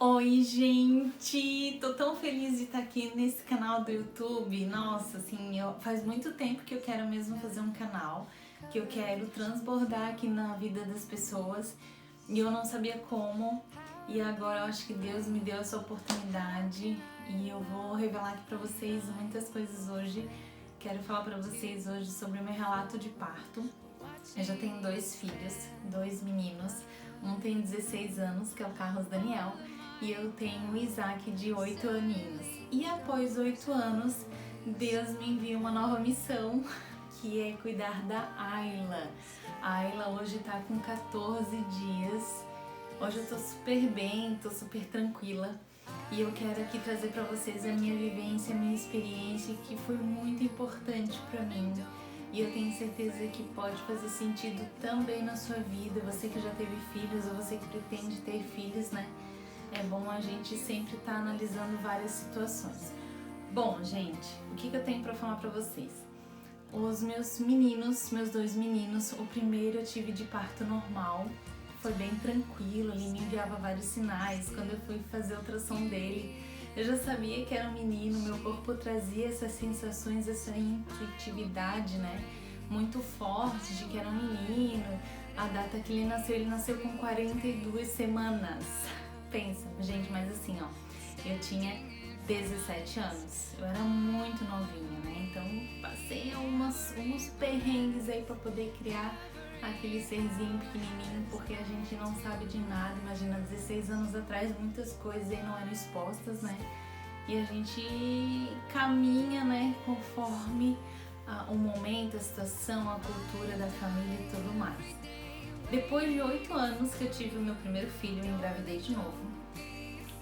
Oi, gente! Tô tão feliz de estar aqui nesse canal do YouTube. Nossa, assim, faz muito tempo que eu quero mesmo fazer um canal, que eu quero transbordar aqui na vida das pessoas e eu não sabia como. E agora eu acho que Deus me deu essa oportunidade e eu vou revelar aqui pra vocês muitas coisas hoje. Quero falar pra vocês hoje sobre o meu relato de parto. Eu já tenho 2 filhos, 2 meninos. Um tem 16 anos, que é o Carlos Daniel, e eu tenho o Isaac de 8 aninhos. E após 8 anos, Deus me envia uma nova missão, que é cuidar da Ayla. A Ayla hoje tá com 14 dias. Hoje eu tô super bem, tô super tranquila. E eu quero aqui trazer para vocês a minha vivência, a minha experiência, que foi muito importante para mim. E eu tenho certeza que pode fazer sentido também na sua vida, você que já teve filhos ou você que pretende ter filhos, né? É bom a gente sempre estar analisando várias situações. Bom, gente, o que eu tenho para falar para vocês? Os meus meninos, meus 2 meninos, o primeiro eu tive de parto normal, foi bem tranquilo, ele me enviava vários sinais. Quando eu fui fazer a ultrassom dele, eu já sabia que era um menino, meu corpo trazia essas sensações, essa intuitividade, né? Muito forte de que era um menino. A data que ele nasceu com 42 semanas. Pensa, gente, mas assim, ó, eu tinha 17 anos, eu era muito novinha, né? Então passei uns perrengues aí pra poder criar aquele serzinho pequenininho, porque a gente não sabe de nada. Imagina, 16 anos atrás muitas coisas aí não eram expostas, né? E a gente caminha, né, conforme o momento, a situação, a cultura da família e tudo mais. Depois de 8 anos que eu tive o meu primeiro filho, eu engravidei de novo.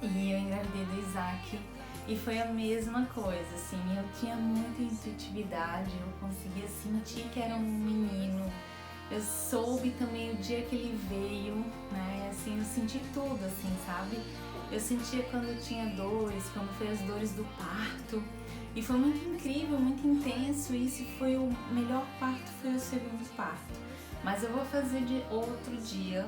E eu engravidei do Isaac. E foi a mesma coisa, assim, eu tinha muita intuitividade, eu conseguia sentir que era um menino. Eu soube também o dia que ele veio, né, assim, eu senti tudo, assim, sabe? Eu sentia quando eu tinha dores, quando foi as dores do parto. E foi muito incrível, muito intenso, e esse foi o melhor parto, foi o segundo parto. Mas eu vou fazer de outro dia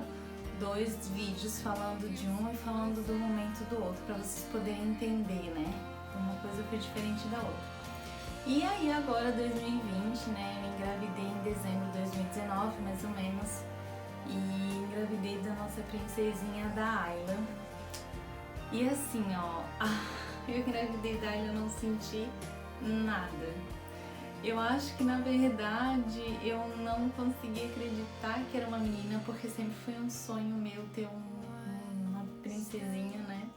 2 vídeos falando de um e falando do momento do outro, para vocês poderem entender, né? Uma coisa foi diferente da outra. E aí agora 2020, né, eu engravidei em dezembro de 2019, mais ou menos, e engravidei da nossa princesinha da Ayla. E assim, ó, eu engravidei da Ayla, não senti nada. Eu acho que na verdade eu não consegui acreditar que era uma menina, porque sempre foi um sonho meu ter uma princesinha, né?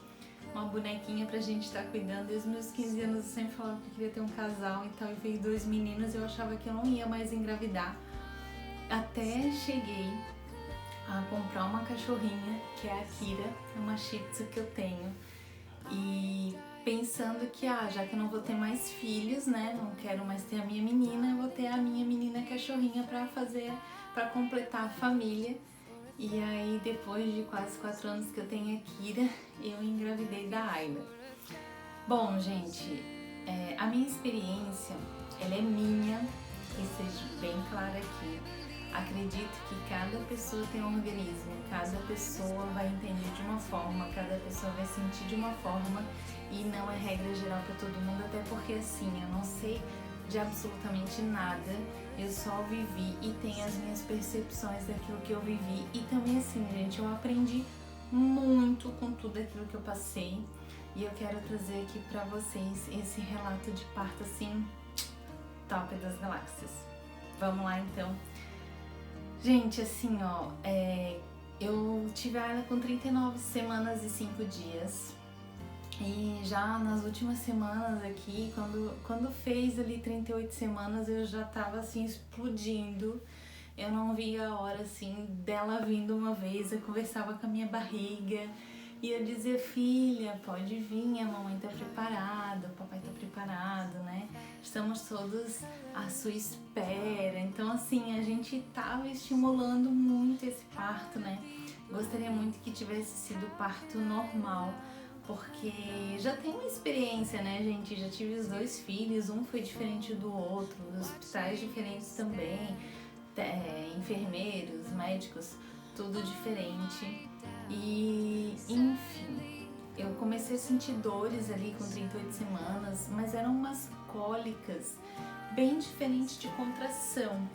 Uma bonequinha pra gente estar cuidando. Desde os meus 15 anos eu sempre falava que eu queria ter um casal e tal, e veio 2 meninos, eu achava que eu não ia mais engravidar. Até cheguei a comprar uma cachorrinha, que é a Kira, uma Shih Tzu que eu tenho. E pensando que, já que eu não vou ter mais filhos, né, não quero mais ter a minha menina, eu vou ter a minha menina cachorrinha pra completar a família. E aí, depois de quase 4 anos que eu tenho a Kira, eu engravidei da Ayla. Bom, gente, a minha experiência, ela é minha, e seja bem clara aqui. Acredito que cada pessoa tem um organismo, cada pessoa vai entender de uma forma, cada pessoa vai sentir de uma forma, e não é regra geral para todo mundo, até porque assim, eu não sei de absolutamente nada, eu só vivi e tenho as minhas percepções daquilo que eu vivi. E também assim, gente, eu aprendi muito com tudo aquilo que eu passei, e eu quero trazer aqui pra vocês esse relato de parto assim, top das galáxias. Vamos lá então. Gente, assim, ó, eu tive ela com 39 semanas e 5 dias. E já nas últimas semanas aqui, quando fez ali 38 semanas, eu já tava assim explodindo. Eu não via a hora assim dela vindo uma vez, eu conversava com a minha barriga e eu dizia: filha, pode vir, a mamãe tá preparada, o papai tá preparado, né? Estamos todos à sua espera. Então assim, a gente tava estimulando muito esse parto, né? Gostaria muito que tivesse sido parto normal, porque já tenho uma experiência, né, gente? Já tive os 2 filhos, um foi diferente do outro, hospitais diferentes também, enfermeiros, médicos, tudo diferente. E, enfim, eu senti dores ali com 38 semanas, mas eram umas cólicas bem diferentes de contração.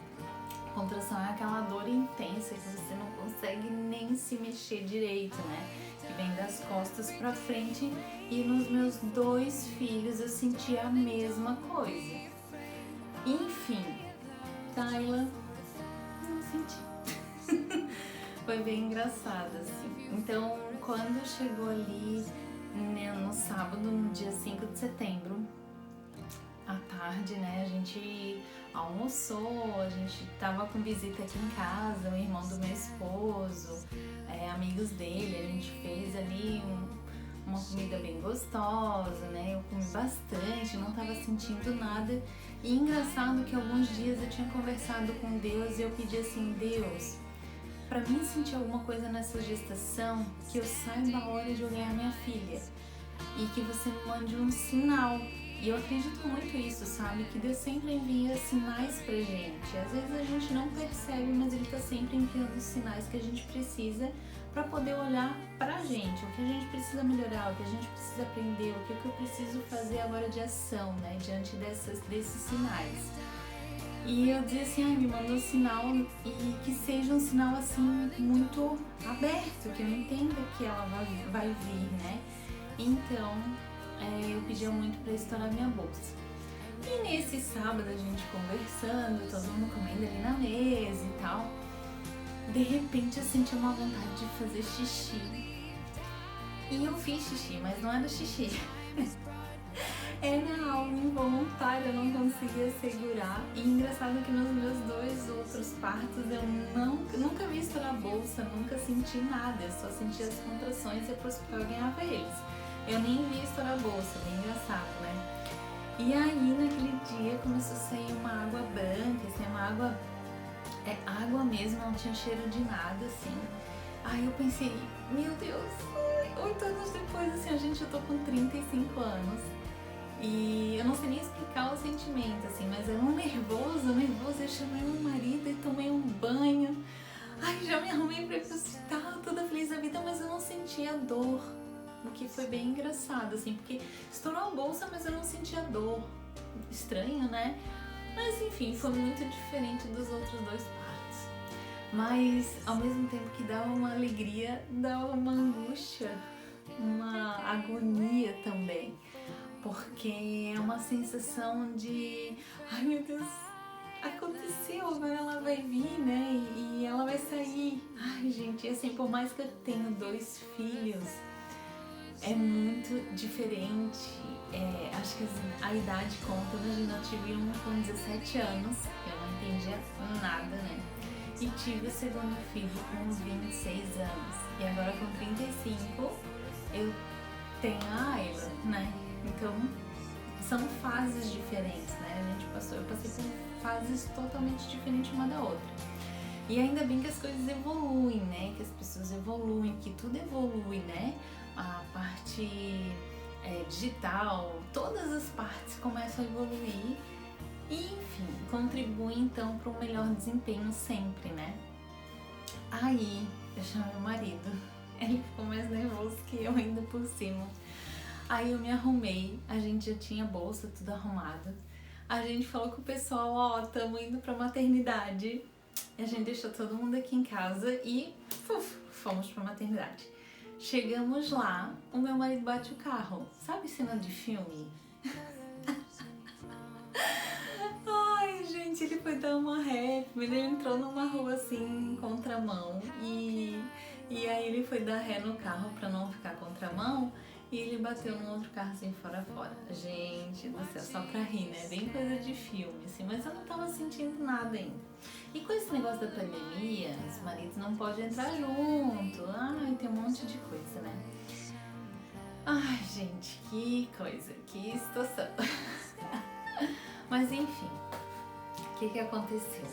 Contração é aquela dor intensa que você não consegue nem se mexer direito, né? Que vem das costas pra frente. E nos meus 2 filhos eu senti a mesma coisa. Enfim, Tayla, não senti. Foi bem engraçado, assim. Então, quando chegou ali, né, no sábado, no dia 5 de setembro, à tarde, né, a gente almoçou, a gente tava com visita aqui em casa, o irmão do meu esposo, amigos dele, a gente fez ali uma comida bem gostosa, né, eu comi bastante, não tava sentindo nada. E engraçado que alguns dias eu tinha conversado com Deus e eu pedi assim: Deus, pra mim sentir alguma coisa nessa gestação, que eu saiba a hora de olhar minha filha e que você me mande um sinal. E eu acredito muito nisso, sabe? Que Deus sempre envia sinais pra gente. Às vezes a gente não percebe, mas Ele tá sempre enviando os sinais que a gente precisa para poder olhar pra gente. O que a gente precisa melhorar, o que a gente precisa aprender, o que eu preciso fazer agora de ação, né? Diante desses sinais. E eu dizia assim: me manda um sinal e que seja um sinal assim muito aberto, que eu entenda que ela vai vir, né? Então, eu pedia muito para estourar minha bolsa. E nesse sábado a gente conversando, todo mundo comendo ali na mesa e tal, de repente eu senti uma vontade de fazer xixi. E eu fiz xixi, mas não era xixi. Era algo involuntário, eu não conseguia segurar. E engraçado que nos meus 2 outros partos eu nunca vi estourar a bolsa, nunca senti nada, eu só sentia as contrações e a hospital ganhava eles. Eu nem vi estourar a bolsa, bem engraçado, né? E aí naquele dia começou a sair uma água branca, assim, uma água, água mesmo, não tinha cheiro de nada, assim. Aí eu pensei: meu Deus, 8 anos depois, assim, eu tô com 35 anos. E eu não sei nem explicar o sentimento, assim, mas era um nervoso, eu chamei meu marido e tomei um banho. Ai, já me arrumei pra ir pro hospital, toda feliz da vida, mas eu não sentia dor. O que foi bem engraçado, assim, porque estourou a bolsa, mas eu não sentia dor. Estranho, né? Mas enfim, foi muito diferente dos outros 2 partos. Mas ao mesmo tempo que dava uma alegria, dava uma angústia, uma agonia também. Porque é uma sensação de: ai meu Deus, aconteceu, agora ela vai vir, né? E ela vai sair. Ai, gente, assim, por mais que eu tenha 2 filhos, é muito diferente. Acho que a idade conta. Imagina, eu tive um com 17 anos, eu não entendia nada, né? E tive o segundo filho com 26 anos. E agora com 35, eu tenho a Ayla, né? Então, são fases diferentes, né? Eu passei por fases totalmente diferentes uma da outra. E ainda bem que as coisas evoluem, né? Que as pessoas evoluem, que tudo evolui, né? A parte digital, todas as partes começam a evoluir e, enfim, contribuem então para um melhor desempenho sempre, né? Aí, eu chamei o marido, ele ficou mais nervoso que eu ainda por cima. Aí eu me arrumei, a gente já tinha bolsa, tudo arrumado. A gente falou com o pessoal: ó, tamo indo pra maternidade. A gente deixou todo mundo aqui em casa e fomos pra maternidade. Chegamos lá, o meu marido bate o carro. Sabe cena de filme? Ai, gente, ele foi dar uma ré. Ele entrou numa rua assim, contramão. E aí ele foi dar ré no carro pra não ficar contramão. E ele bateu num outro carro assim, fora. Gente do céu, só pra rir, né? Bem coisa de filme, assim. Mas eu não tava sentindo nada ainda. E com esse negócio da pandemia, os maridos não podem entrar junto. Ai, tem um monte de coisa, né? Ai, gente, que coisa, que situação. Mas enfim, o que aconteceu?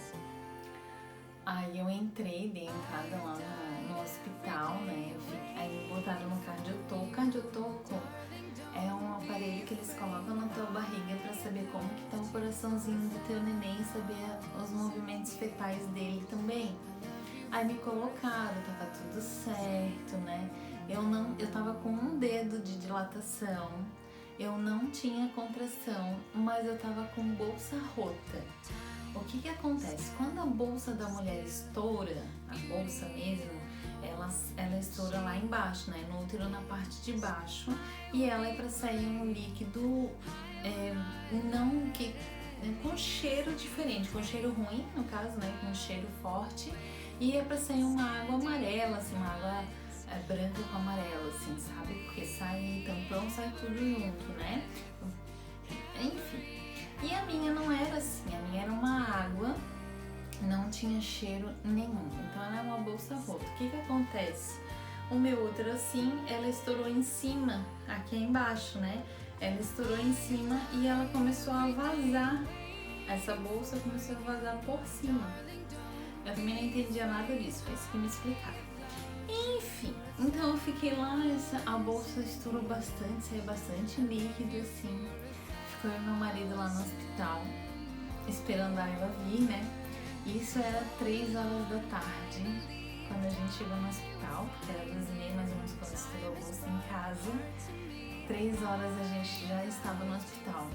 Aí eu entrei, dei entrada lá no hospital, né? Aí me botaram no cardiotoco. O cardiotoco é um aparelho que eles colocam na tua barriga pra saber como que tá o coraçãozinho do teu neném, saber os movimentos fetais dele também. Aí me colocaram, tava tudo certo, né? Eu tava com um dedo de dilatação, eu não tinha contração, mas eu tava com bolsa rota. O que que acontece? Quando a bolsa da mulher estoura, a bolsa mesmo, ela estoura lá embaixo, né? No útero, na parte de baixo, e ela é para sair um líquido não que com cheiro diferente, com cheiro ruim, no caso, né? Com cheiro forte, e é para sair uma água amarela, assim, uma água branca com amarelo, assim, sabe? Porque sai tampão, sai tudo junto, né? Enfim. E a minha não era assim, a minha era uma água, não tinha cheiro nenhum, então ela é uma bolsa rota. O que que acontece? O meu útero assim, ela estourou em cima, aqui embaixo, né? Ela estourou em cima e ela começou a vazar, essa bolsa começou a vazar por cima. Eu também não entendia nada disso, foi isso que me explicaram. Enfim, então eu fiquei lá, a bolsa estourou bastante, saiu bastante líquido assim. Ficou eu e meu marido lá no hospital, esperando a ela vir, né? Isso era 3 horas da tarde, quando a gente chegou no hospital, porque era 2h30 mais ou menos quando estourou a bolsa em casa. 3 horas a gente já estava no hospital.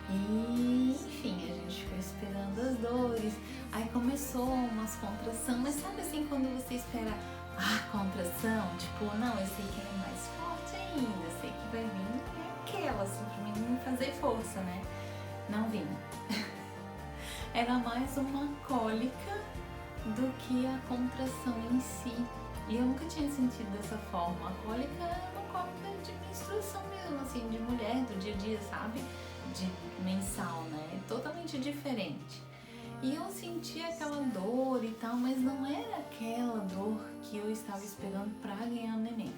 E, enfim, a gente ficou esperando as dores. Aí começou umas contrações, mas sabe assim, quando você espera contração? Tipo, não, eu sei que é mais forte ainda, eu sei que vai vir aquela, assim, pra mim fazer força, né? Não vinha. Era mais uma cólica do que a contração em si. E eu nunca tinha sentido dessa forma. A cólica é uma cólica de menstruação mesmo, assim, de mulher, do dia a dia, sabe? De mensal, né? Totalmente diferente. E eu sentia aquela dor e tal, mas não era aquela dor que eu estava esperando pra ganhar o neném.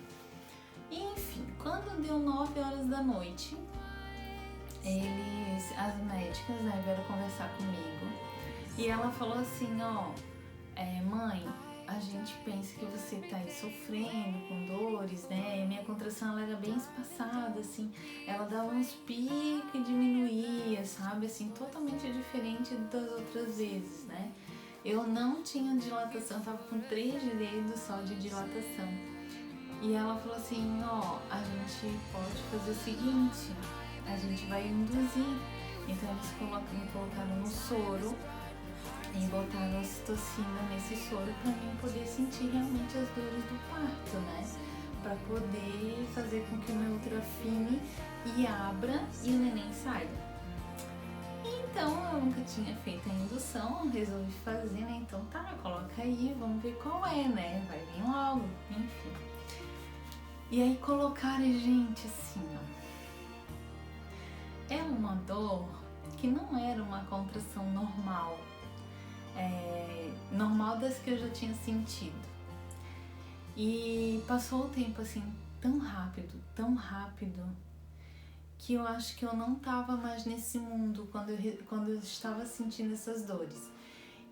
E, enfim, quando deu 9 horas da noite, as médicas, né, vieram conversar comigo. E ela falou assim, mãe, a gente pensa que você tá aí sofrendo com dores, né? Minha contração, ela era bem espaçada, assim. Ela dava uns picos e diminuía, sabe? Assim, totalmente diferente das outras vezes, né? Eu não tinha dilatação, eu tava com 3 dedos só de dilatação. E ela falou assim, a gente pode fazer o seguinte, a gente vai induzir. Então eles me colocaram no soro e botaram ocitocina nesse soro para mim poder sentir realmente as dores do parto, né? Para poder fazer com que o meu útero afine e abra e o neném saia. Então eu nunca tinha feito a indução, resolvi fazer, né? Então tá, coloca aí, vamos ver qual é, né? Vai vir logo, enfim. E aí colocaram, gente, assim, é uma dor que não era uma contração normal. Normal das que eu já tinha sentido. E passou o tempo assim tão rápido, que eu acho que eu não estava mais nesse mundo quando eu estava sentindo essas dores.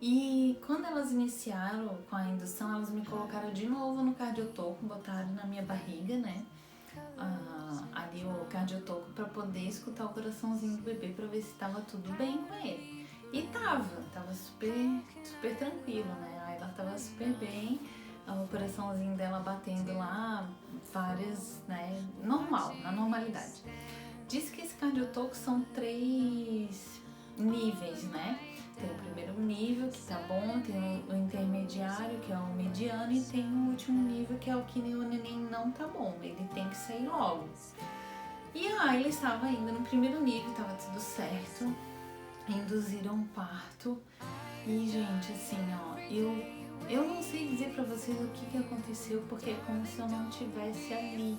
E quando elas iniciaram com a indução, elas me colocaram de novo no cardiotoco, botaram na minha barriga, né? Ali o cardiotoco para poder escutar o coraçãozinho do bebê para ver se estava tudo bem com ele. E tava super, super tranquilo, né? Aí ela tava super bem, o coraçãozinho dela batendo lá, várias, né? Normal, na normalidade. Diz que esse cardiotoco são 3 níveis, né? Tem o primeiro nível, que tá bom, tem o intermediário, que é o mediano, e tem o último nível, que é o que o neném não tá bom, ele tem que sair logo. E aí ele estava ainda no primeiro nível, tava tudo certo. Induziram um parto e, gente, assim, eu não sei dizer pra vocês o que aconteceu, porque é como se eu não estivesse ali,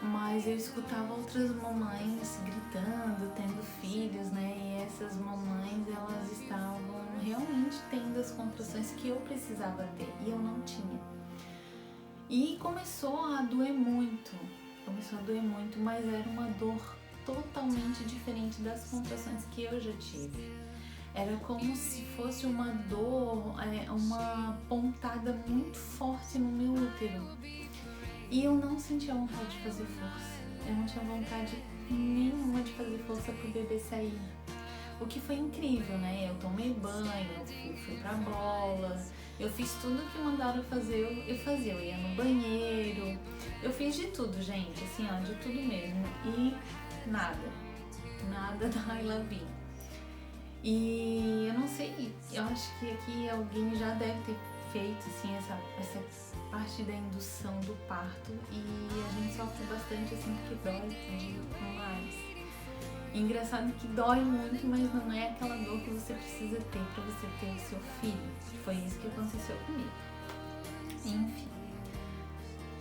mas eu escutava outras mamães gritando, tendo filhos, né, e essas mamães, elas estavam realmente tendo as contrações que eu precisava ter e eu não tinha. E começou a doer muito, mas era uma dor totalmente diferente das contrações que eu já tive. Era como se fosse uma dor, uma pontada muito forte no meu útero. E eu não sentia vontade de fazer força. Eu não tinha vontade nenhuma de fazer força pro bebê sair. O que foi incrível, né? Eu tomei banho, fui pra bola, Eu fiz tudo que mandaram fazer, eu fazia. Eu ia no banheiro, eu fiz de tudo, gente, assim, ó, de tudo mesmo. E nada da I Love You. E eu não sei, eu acho que aqui alguém já deve ter feito, assim, essa parte da indução do parto. E a gente sofre bastante, assim, porque dói demais. Engraçado que dói muito, mas não é aquela dor que você precisa ter pra você ter o seu filho. Foi isso que aconteceu comigo. Enfim.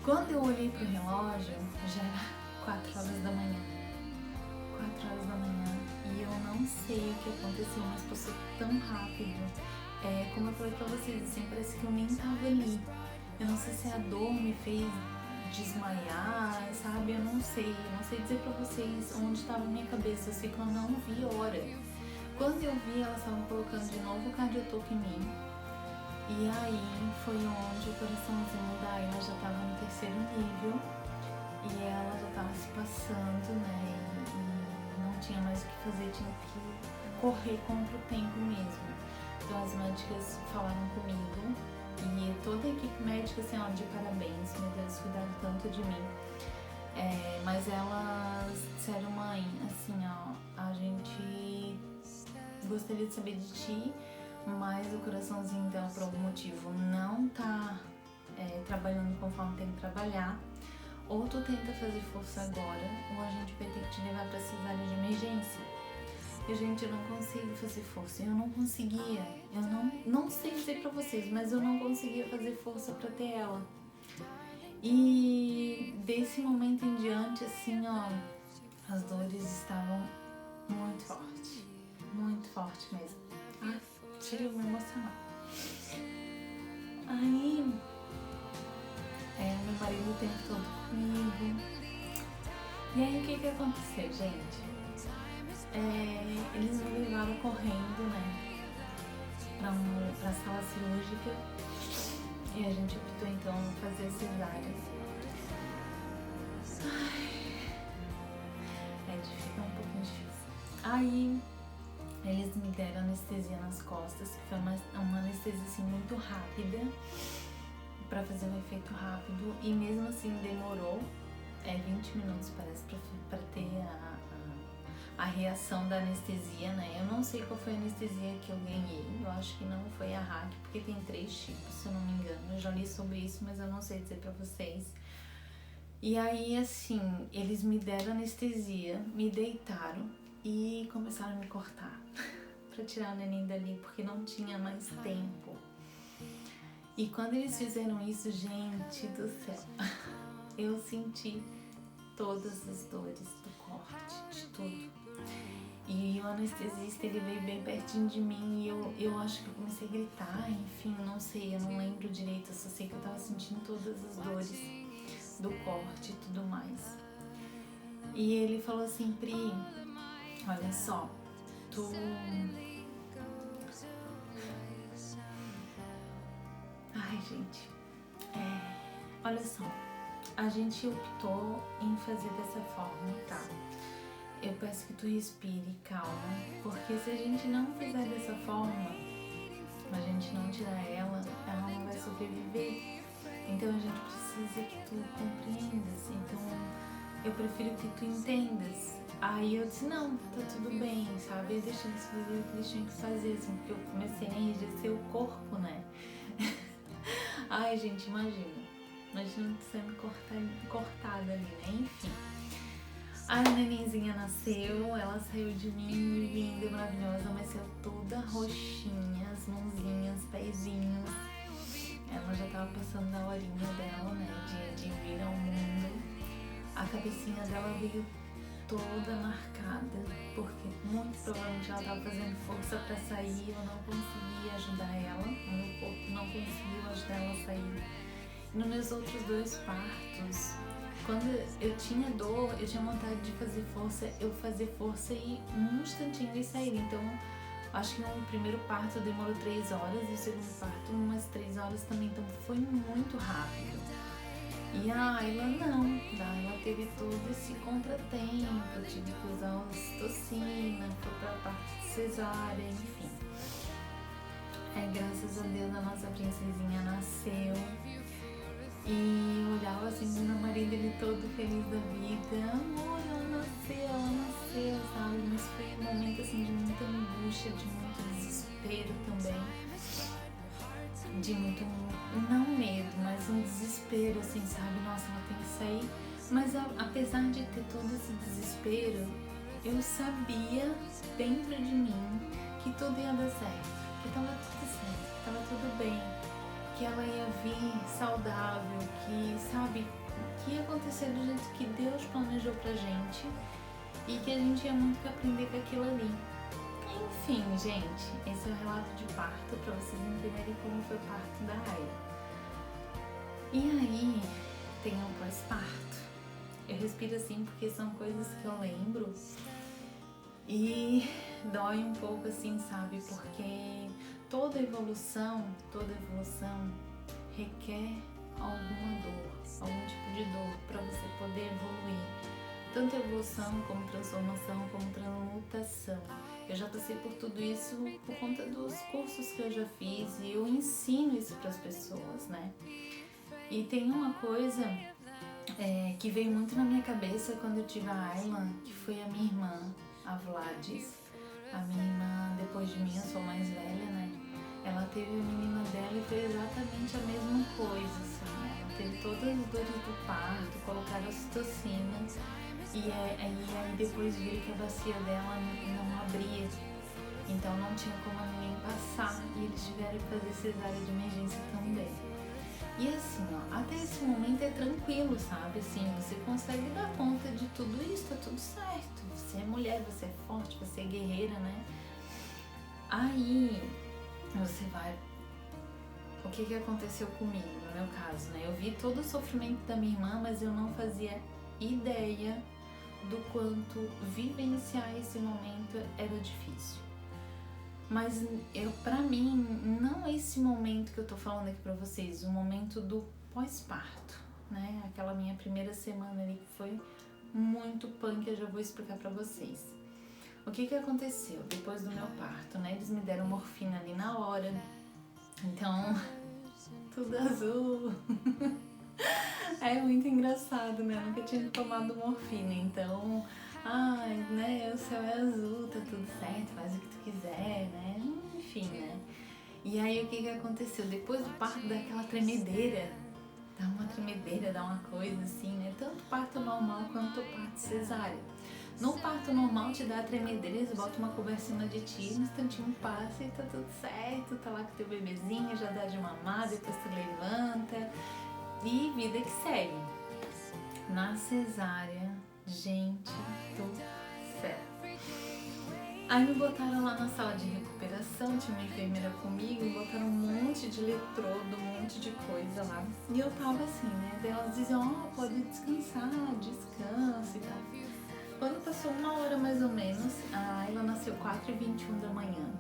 Quando eu olhei pro relógio, já era 4 horas da manhã. 4 horas da manhã. E eu não sei o que aconteceu, mas passou tão rápido. Como eu falei pra vocês, assim, parece que eu nem tava ali. Eu não sei se a dor me fez desmaiar, sabe? Eu não sei dizer pra vocês onde estava a minha cabeça. Eu sei que eu não vi hora. Quando eu vi, elas estavam colocando de novo o cardiotoque em mim. E aí foi onde o coraçãozinho da Ayla já estava no 3º nível e ela já estava se passando, né? E não tinha mais o que fazer, tinha que correr contra o tempo mesmo. Então as médicas falaram comigo. E toda a equipe médica, assim, ó, de parabéns, meu Deus, cuidaram tanto de mim. Mas elas disseram, mãe, assim, ó, a gente gostaria de saber de ti, mas o coraçãozinho dela, por algum motivo, não tá trabalhando conforme tem que trabalhar. Ou tu tenta fazer força agora, ou a gente vai ter que te levar pra cesárea de emergência. E, gente, eu não consigo fazer força, eu não conseguia, eu não sei dizer pra vocês, mas eu não conseguia fazer força pra ter ela. E desse momento em diante, assim, ó, as dores estavam muito forte mesmo. Ai, chega a me emocionar. Aí, meu marido o tempo todo comigo. E aí, o que aconteceu, gente? Eles me levaram correndo, né, pra sala cirúrgica e a gente optou então fazer cesárea. Fica um pouquinho difícil. Aí eles me deram anestesia nas costas, que foi uma anestesia assim muito rápida, pra fazer um efeito rápido, e mesmo assim demorou 20 minutos, parece, pra ter a reação da anestesia, né? Eu não sei qual foi a anestesia que eu ganhei, eu acho que não foi a hack, porque tem 3 tipos, se eu não me engano. Eu já li sobre isso, mas eu não sei dizer pra vocês. E aí, assim, eles me deram anestesia, me deitaram e começaram a me cortar pra tirar o neném dali, porque não tinha mais tempo. E quando eles fizeram isso, gente do céu, eu senti todas as dores do corte, de tudo. E o anestesista, ele veio bem pertinho de mim e eu acho que eu comecei a gritar, enfim, não sei, eu não lembro direito, eu só sei que eu tava sentindo todas as dores do corte e tudo mais. E ele falou assim, Pri, olha só, Ai, gente, olha só, a gente optou em fazer dessa forma, tá? Eu peço que tu respire, calma, porque se a gente não fizer dessa forma, a gente não tirar ela não vai sobreviver. Então a gente precisa que tu compreendas, então eu prefiro que tu entendas. Aí eu disse, não, tá tudo bem, sabe? Eu deixei eles fazer o que eles tinham que fazer, assim, porque eu comecei a enrijecer o corpo, né? Ai, gente, imagina tu sendo cortada ali, né? Enfim. A nenenzinha nasceu, ela saiu de mim, linda e maravilhosa, mas saiu toda roxinha, as mãozinhas, pezinhos. Ela já tava passando da horinha dela, né, de vir ao mundo. A cabecinha dela veio toda marcada, porque muito provavelmente ela tava fazendo força pra sair, eu não conseguia ajudar ela, o meu corpo não conseguiu ajudar ela a sair. E nos meus outros 2 partos, quando eu tinha dor, eu tinha vontade de fazer força, eu fazia força e um instantinho eles saíram. Então, acho que no primeiro parto demorou 3 horas e o segundo parto umas 3 horas também, então foi muito rápido. E a Ayla não, ela teve todo esse contratempo, eu tive que usar ocitocina, foi pra parte de cesárea, enfim. graças a Deus a nossa princesinha nasceu. E eu olhava assim pro meu marido, ele todo feliz da vida. Amor, ela nasceu, sabe? Mas foi um momento assim de muita angústia, de muito desespero também. De muito, não medo, mas um desespero assim, sabe? Nossa, ela tem que sair. Mas apesar de ter todo esse desespero, eu sabia dentro de mim que tudo ia dar certo, que tava tudo certo, que tava tudo bem, que ela ia vir saudável, que, sabe, que ia acontecer do jeito que Deus planejou pra gente e que a gente ia muito aprender com aquilo ali. Enfim, gente, esse é o relato de parto pra vocês entenderem como foi o parto da Ayla. E aí, tem o pós-parto. Eu respiro assim porque são coisas que eu lembro e dói um pouco assim, sabe? Porque toda evolução requer alguma dor, algum tipo de dor para você poder evoluir. Tanto evolução como transformação, como transmutação. Eu já passei por tudo isso por conta dos cursos que eu já fiz e eu ensino isso para as pessoas, né? E tem uma coisa que veio muito na minha cabeça quando eu tive a Ayla, que foi a minha irmã, a Vladis. A minha irmã, depois de mim, eu sou mais velha, né? Ela teve a menina dela e foi exatamente a mesma coisa, assim. Ela teve todas as dores do parto, colocaram ocitocina e aí depois viram que a bacia dela não abria. Então não tinha como a neném passar e eles tiveram que fazer cesárea de emergência também. E assim, ó, até esse momento é tranquilo, sabe? Assim, você consegue dar conta de tudo isso, tá tudo certo. Você é mulher, você é forte, você é guerreira, né? Aí, você vai... O que aconteceu comigo, no meu caso, né? Eu vi todo o sofrimento da minha irmã, mas eu não fazia ideia do quanto vivenciar esse momento era difícil. Mas pra mim, não esse momento que eu tô falando aqui pra vocês, o momento do pós-parto, né? Aquela minha primeira semana ali que foi muito punk, eu já vou explicar pra vocês. O que aconteceu depois do meu parto, né? Eles me deram morfina ali na hora, então, tudo azul. É muito engraçado, né? Eu nunca tinha tomado morfina, então... Ai, né, o céu é azul, tá tudo certo, faz o que tu quiser, né? Enfim, né? E aí o que aconteceu? Depois do parto dá aquela tremedeira, dá uma coisa assim, né? Tanto parto normal quanto parto cesárea. No parto normal te dá a tremedeira, eles botam uma conversinha de ti, no instantinho passa e tá tudo certo, tá lá com teu bebezinho, já dá de mamar, depois tu levanta e vida que segue. Na cesárea, gente do céu. Aí me botaram lá na sala de recuperação, tinha uma enfermeira comigo, me botaram um monte de eletrodo, um monte de coisa lá. E eu tava assim, né? Daí elas diziam, pode descansar, descansa e tal. Quando passou 1 hora mais ou menos, a Ayla nasceu 4h21 da manhã.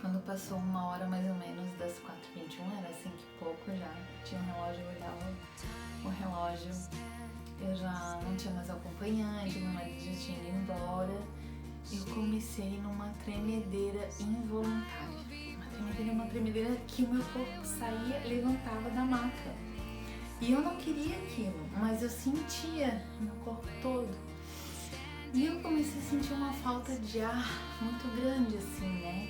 Quando passou 1 hora mais ou menos das 4h21, era 5 e pouco já, tinha um relógio, eu olhava o relógio. Eu já não tinha mais acompanhante, meu marido já tinha ido embora. Eu comecei numa tremedeira involuntária. Uma tremedeira que o meu corpo saía, levantava da maca. E eu não queria aquilo, mas eu sentia no corpo todo. E eu comecei a sentir uma falta de ar muito grande, assim, né?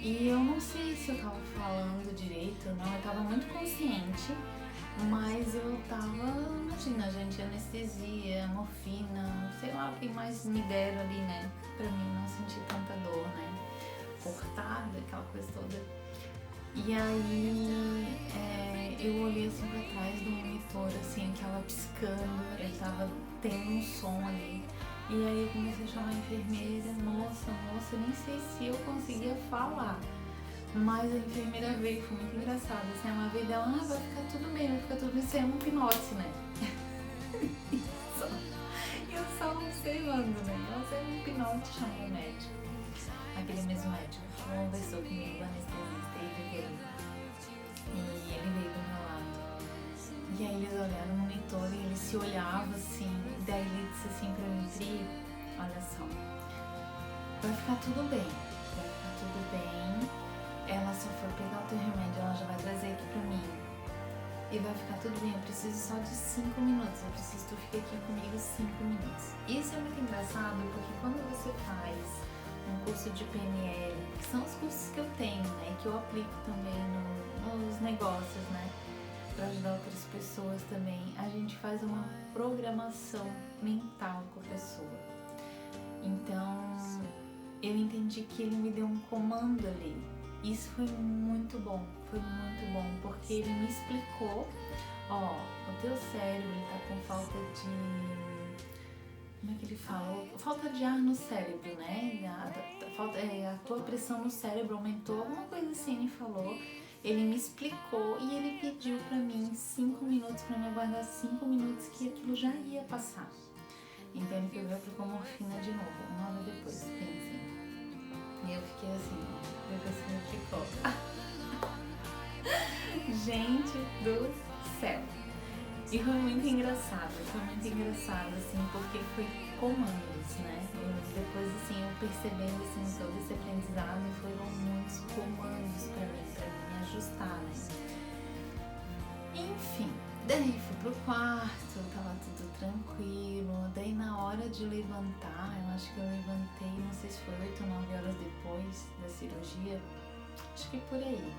E eu não sei se eu tava falando direito ou não, eu tava muito consciente. Mas eu tava, imagina, gente, anestesia, morfina, sei lá o que mais me deram ali, né? Pra mim não sentir tanta dor, né? Cortada, aquela coisa toda. E aí eu olhei assim pra trás do monitor, assim, aquela piscando, eu tava tendo um som ali. E aí eu comecei a chamar a enfermeira, moça, nem sei se eu conseguia falar. Mas a enfermeira veio, foi muito engraçado, assim, ela veio dela, vai ficar tudo bem, isso é um hipnose, né? E eu só observando, né? Nossa, é um hipnose, chamou o médico. Aquele mesmo médico conversou comigo, o anestesista, ele veio. E ele veio do meu lado. E aí eles olharam no monitor e ele se olhava assim, daí ele disse assim pra mim, Pri, olha só, vai ficar tudo bem, ela só foi pegar o teu remédio, ela já vai trazer aqui pra mim. E vai ficar tudo bem, eu preciso só de 5 minutos, eu preciso que tu fique aqui comigo 5 minutos. Isso é muito engraçado porque quando você faz um curso de PNL, que são os cursos que eu tenho, né, que eu aplico também nos negócios, né, para ajudar outras pessoas também, a gente faz uma programação mental com a pessoa. Então, eu entendi que ele me deu um comando ali. Isso foi muito bom, porque ele me explicou, ó, o teu cérebro ele tá com falta de, como é que ele falou? Falta de ar no cérebro, né? A tua pressão no cérebro aumentou, alguma coisa assim ele falou. Ele me explicou e ele pediu pra mim 5 minutos, pra me aguardar 5 minutos que aquilo já ia passar. Então ele pegou a morfina de novo, 1 hora depois, pensem. E eu fiquei assim, depois que ele ficou. Gente do céu! E foi muito engraçado assim, porque foi comandos, né? Depois assim, eu percebendo assim, todo esse aprendizado, foram muitos comandos pra mim me ajustar, né? Enfim, daí fui pro quarto, tava tudo tranquilo. Daí na hora de levantar, eu acho que eu levantei, não sei se foi 8 ou 9 horas depois da cirurgia, acho que por aí.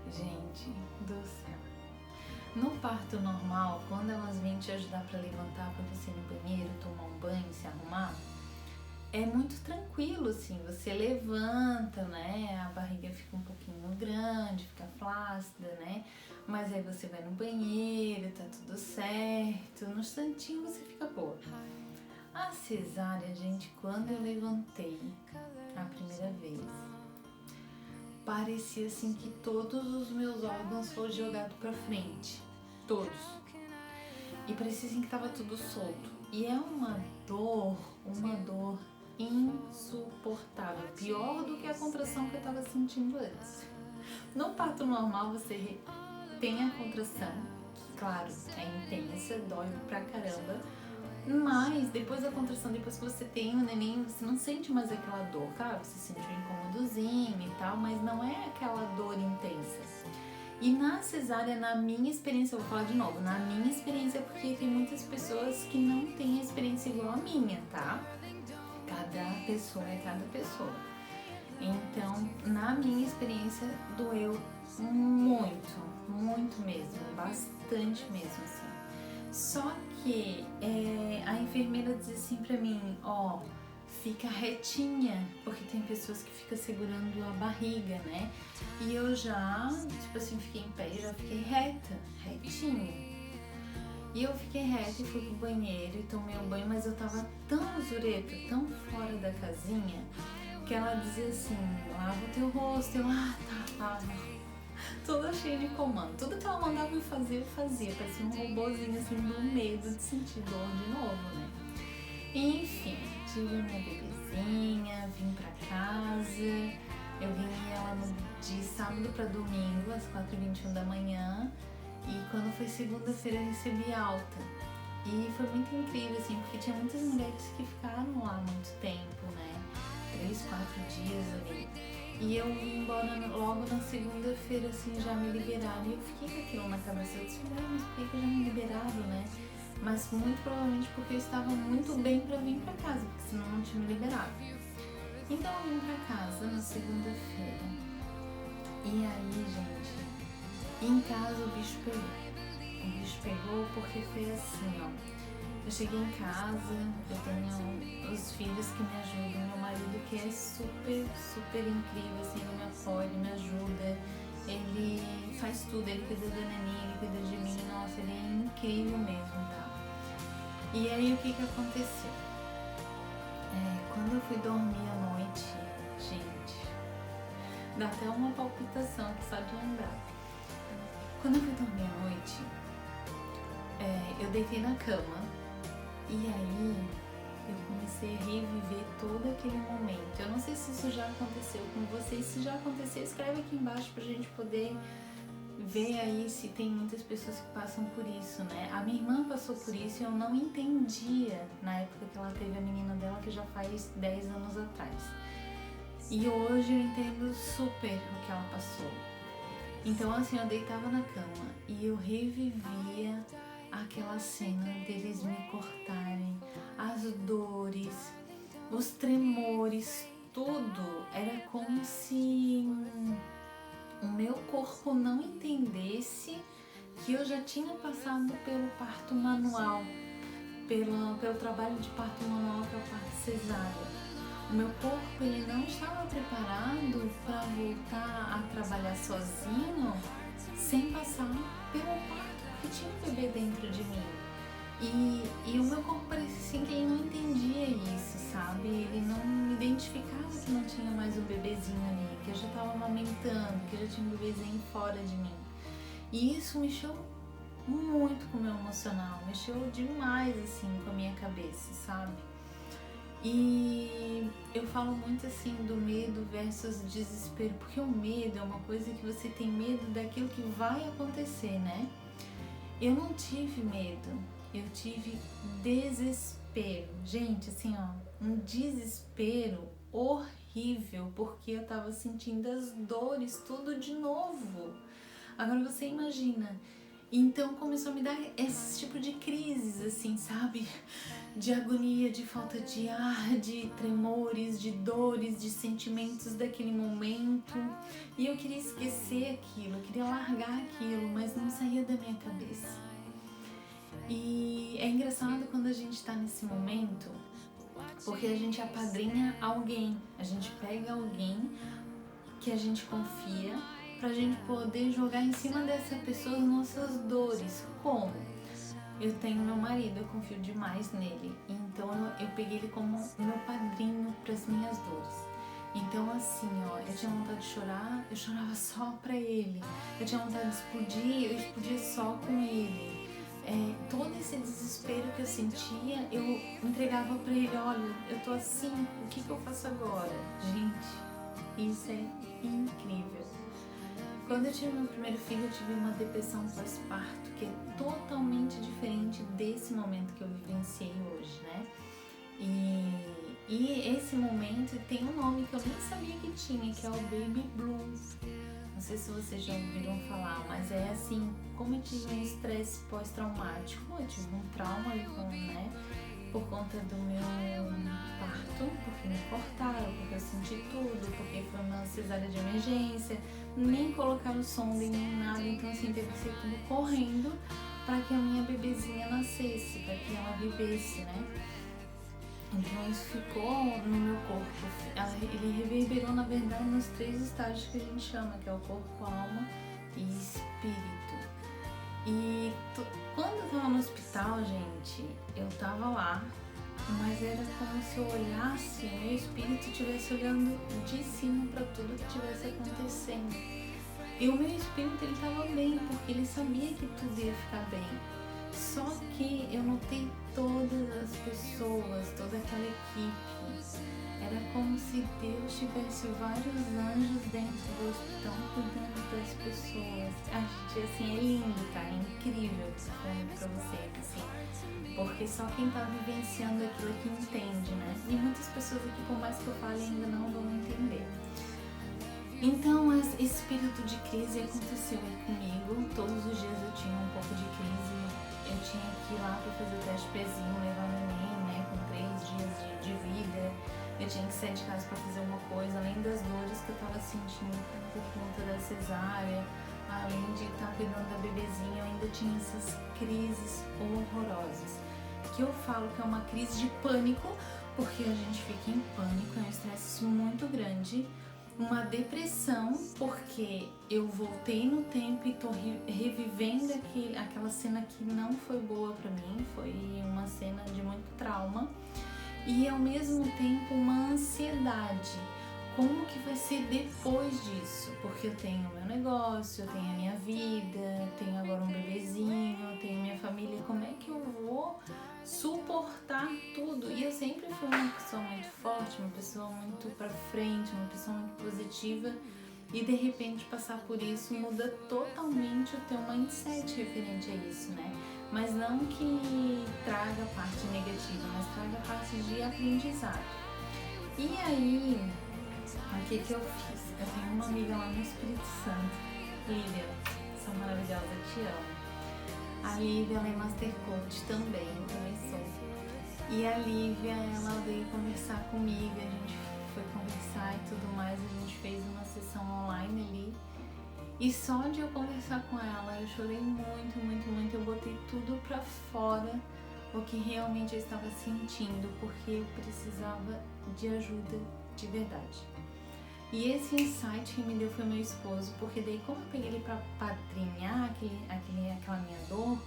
Gente do céu. No parto normal, quando elas vêm te ajudar pra levantar, pra você ir no banheiro, tomar um banho, se arrumar, é muito tranquilo, assim, você levanta, né, a barriga fica um pouquinho grande, fica flácida, né, mas aí você vai no banheiro, tá tudo certo, no instantinho você fica boa. A cesárea, gente, quando eu levantei a primeira vez, parecia assim que todos os meus órgãos foram jogados pra frente, todos, e parecia assim que tava tudo solto, e é uma dor insuportável, pior do que a contração que eu tava sentindo antes. No parto normal você tem a contração, que claro, é intensa, dói pra caramba, mas depois da contração, depois que você tem o neném, você não sente mais aquela dor, claro, você sente um incômodozinho e tal, mas não é aquela dor intensa. E na cesárea, na minha experiência, eu vou falar de novo, na minha experiência, porque tem muitas pessoas que não têm a experiência igual a minha, tá? Cada pessoa é cada pessoa. Então, na minha experiência, doeu muito mesmo, bastante mesmo, assim. Só que a enfermeira diz assim pra mim, ó, fica retinha, porque tem pessoas que ficam segurando a barriga, né? E eu já, tipo assim, fiquei em pé e já fiquei retinha. E eu fiquei reta e fui pro banheiro e tomei um banho, mas eu tava tão zureta, tão fora da casinha, que ela dizia assim, lava o teu rosto, eu, tá, lava. Toda cheia de comando, tudo que ela mandava eu fazia, parecia um robozinho assim, do medo de sentir dor de novo, né? Enfim, tive minha bebezinha, vim pra casa, eu ganhei ela de sábado pra domingo, às 4h21 da manhã, e quando foi segunda-feira eu recebi alta. E foi muito incrível, assim, porque tinha muitas mulheres que ficaram lá muito tempo, né? 3, 4 dias ali. E eu vim embora logo na segunda-feira, assim, já me liberaram. E eu fiquei com aquilo na cabeça, eu disse, mas por que já me liberaram, né? Mas muito provavelmente porque eu estava muito bem pra vir pra casa, porque senão não tinha me liberado. Então eu vim pra casa na segunda-feira. E aí, gente, em casa o bicho pegou. O bicho pegou porque foi assim, ó. Eu cheguei em casa, eu tenho os filhos que me ajudam, meu marido que é super incrível, assim, ele me apoia, ele me ajuda, ele faz tudo, ele cuida da neném, ele cuida de mim, nossa, ele é incrível mesmo, tá? E aí o que aconteceu? Quando eu fui dormir à noite, gente, dá até uma palpitação que só de lembrar. Quando eu fui dormir à noite, eu deitei na cama. E aí, eu comecei a reviver todo aquele momento. Eu não sei se isso já aconteceu com vocês. Se já aconteceu, escreve aqui embaixo pra gente poder ver aí se tem muitas pessoas que passam por isso, né? A minha irmã passou por isso e eu não entendia na época que ela teve a menina dela, que já faz 10 anos atrás. E hoje eu entendo super o que ela passou. Então assim, eu deitava na cama e eu revivia aquela cena deles me cortarem, as dores, os tremores, tudo. Era como se o meu corpo não entendesse que eu já tinha passado pelo parto manual, pelo trabalho de parto manual, que é o parto cesárea. O meu corpo ele não estava preparado para voltar a trabalhar sozinho sem passar pelo parto, porque tinha um bebê dentro de mim. E o meu corpo parecia assim que ele não entendia isso, sabe? Ele não identificava que não tinha mais um bebezinho ali, que eu já estava amamentando, que já tinha um bebezinho fora de mim. E isso mexeu muito com o meu emocional, mexeu demais assim com a minha cabeça, sabe? E eu falo muito assim do medo versus desespero, porque o medo é uma coisa que você tem medo daquilo que vai acontecer, né? Eu não tive medo, eu tive desespero. Gente, assim, ó, um desespero horrível, porque eu tava sentindo as dores tudo de novo. Agora você imagina. Então começou a me dar esse tipo de crises, assim, sabe? De agonia, de falta de ar, de tremores, de dores, de sentimentos daquele momento. E eu queria esquecer aquilo, eu queria largar aquilo, mas não saía da minha cabeça. E é engraçado quando a gente tá nesse momento, porque a gente apadrinha alguém, a gente pega alguém que a gente confia pra gente poder jogar em cima dessa pessoa as nossas dores. Como? Eu tenho meu marido, eu confio demais nele, então eu peguei ele como meu padrinho para as minhas dores. Então assim, ó, eu tinha vontade de chorar, eu chorava só pra ele. Eu tinha vontade de explodir, eu explodia só com ele. Todo esse desespero que eu sentia, eu entregava pra ele, olha, eu tô assim, o que eu faço agora? Gente, isso é incrível. Quando eu tive meu primeiro filho, eu tive uma depressão pós-parto, que é totalmente diferente desse momento que eu vivenciei hoje, né? E esse momento tem um nome que eu nem sabia que tinha, que é o Baby Blues. Não sei se vocês já ouviram falar, mas é assim, como eu tive um estresse pós-traumático, eu tive um trauma ali né? Por conta do meu parto, porque me cortaram, porque eu senti tudo, porque foi uma cesárea de emergência, nem colocaram sonda em mim, nada, então assim, teve que ser tudo correndo para que a minha bebezinha nascesse, para que ela vivesse, né? Então isso ficou no meu corpo, ele reverberou na verdade nos 3 estágios que a gente chama, que é o corpo, alma e espírito. E quando eu tava no hospital, gente, eu tava lá, mas era como se eu olhasse, meu espírito estivesse olhando de cima para tudo que estivesse acontecendo. E o meu espírito, ele tava bem, porque ele sabia que tudo ia ficar bem. Só que eu notei todas as pessoas, toda aquela equipe. Era como se Deus tivesse vários anjos dentro do hospital cuidando das pessoas. Gente, assim, é lindo, tá? É incrível o que eu tô falando pra vocês, assim. Porque só quem tá vivenciando aquilo que entende, né? E muitas pessoas aqui, por mais que eu fale, ainda não vão entender. Então, esse espírito de crise aconteceu aí comigo. Todos os dias eu tinha um pouco de crise. Eu tinha que ir lá pra fazer o teste pezinho, levar o neném, né? Com 3 dias de vida. Eu tinha que sair de casa para fazer uma coisa, além das dores que eu tava sentindo por conta da cesárea, além de estar cuidando da bebezinha, eu ainda tinha essas crises horrorosas. Que eu falo que é uma crise de pânico, porque a gente fica em pânico, é um estresse muito grande. Uma depressão, porque eu voltei no tempo e tô revivendo aquela cena que não foi boa pra mim, foi uma cena de muito trauma. E ao mesmo tempo uma ansiedade, como que vai ser depois disso? Porque eu tenho o meu negócio, eu tenho a minha vida, tenho agora um bebezinho, tenho minha família, como é que eu vou suportar tudo? E eu sempre fui uma pessoa muito forte, uma pessoa muito pra frente, uma pessoa muito positiva, e de repente passar por isso muda totalmente o teu mindset referente a isso, né? Mas não que traga a parte negativa, mas traga a parte de aprendizado. E aí, Aqui que eu fiz. Eu tenho uma amiga lá no Espírito Santo, Lívia, essa maravilhosa, te amo. A Lívia, ela é Master Coach também, eu também sou. E a Lívia, ela veio conversar comigo, a gente foi conversar e tudo mais, a gente fez uma sessão online ali. E só de eu conversar com ela, eu chorei muito, muito, muito. Eu botei tudo pra fora, o que realmente eu estava sentindo, porque eu precisava de ajuda de verdade. E esse insight que me deu foi meu esposo, porque daí como eu peguei ele pra padrinhar aquela minha dor,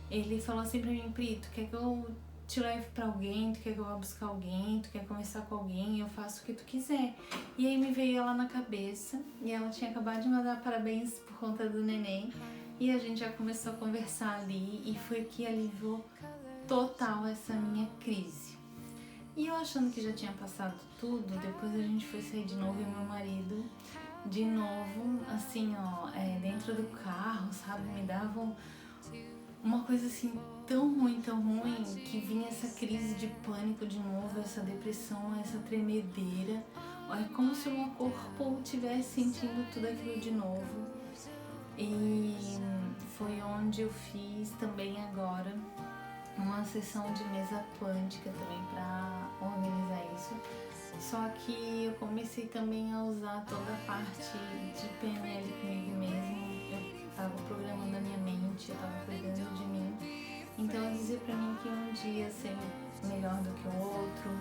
ele falou assim pra mim: Pri, tu quer que eu te leve pra alguém, tu quer que eu vá buscar alguém, tu quer conversar com alguém, eu faço o que tu quiser. E aí me veio ela na cabeça, e ela tinha acabado de mandar parabéns por conta do neném, e a gente já começou a conversar ali, e foi que aliviou total essa minha crise. E eu achando que já tinha passado tudo, depois a gente foi sair de novo e meu marido, de novo, assim, ó, dentro do carro, sabe, me davam uma coisa assim tão ruim, que vinha essa crise de pânico de novo, essa depressão, essa tremedeira. É como se o meu corpo estivesse sentindo tudo aquilo de novo. E foi onde eu fiz também agora uma sessão de mesa quântica também para organizar isso. Só que eu comecei também a usar toda a parte de PNL comigo mesmo. Eu estava programando a minha mente, eu estava cuidando de mim. Então eu dizia pra mim que um dia ia ser melhor do que o outro,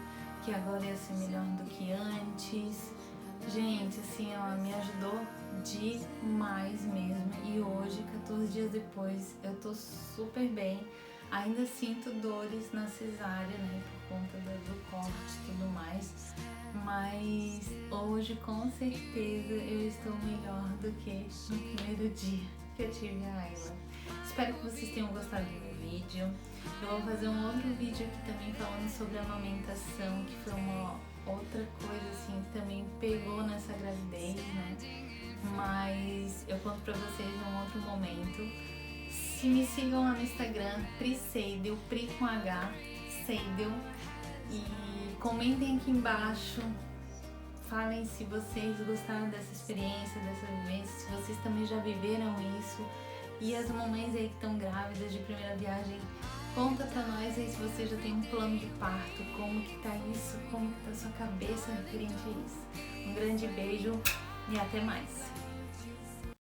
que agora ia ser melhor do que antes. Gente, assim, ó, me ajudou demais mesmo. E hoje, 14 dias depois, eu tô super bem. Ainda sinto dores na cesárea, né, por conta do corte e tudo mais. Mas hoje, com certeza, eu estou melhor do que no primeiro dia que eu tive a Ayla. Espero que vocês tenham gostado do meu vídeo. Eu vou fazer um outro vídeo aqui também falando sobre a amamentação, que foi uma outra coisa assim que também pegou nessa gravidez, né? Mas eu conto pra vocês em um outro momento. Se me sigam lá no Instagram, Pri Seidel, Pri com H, Seidel. E comentem aqui embaixo. Falem se vocês gostaram dessa experiência, dessa vivência, se vocês também já viveram isso. E as mamães aí que estão grávidas de primeira viagem, conta pra nós aí se você já tem um plano de parto, como que tá isso, como que tá a sua cabeça referente a isso. Um grande beijo e até mais!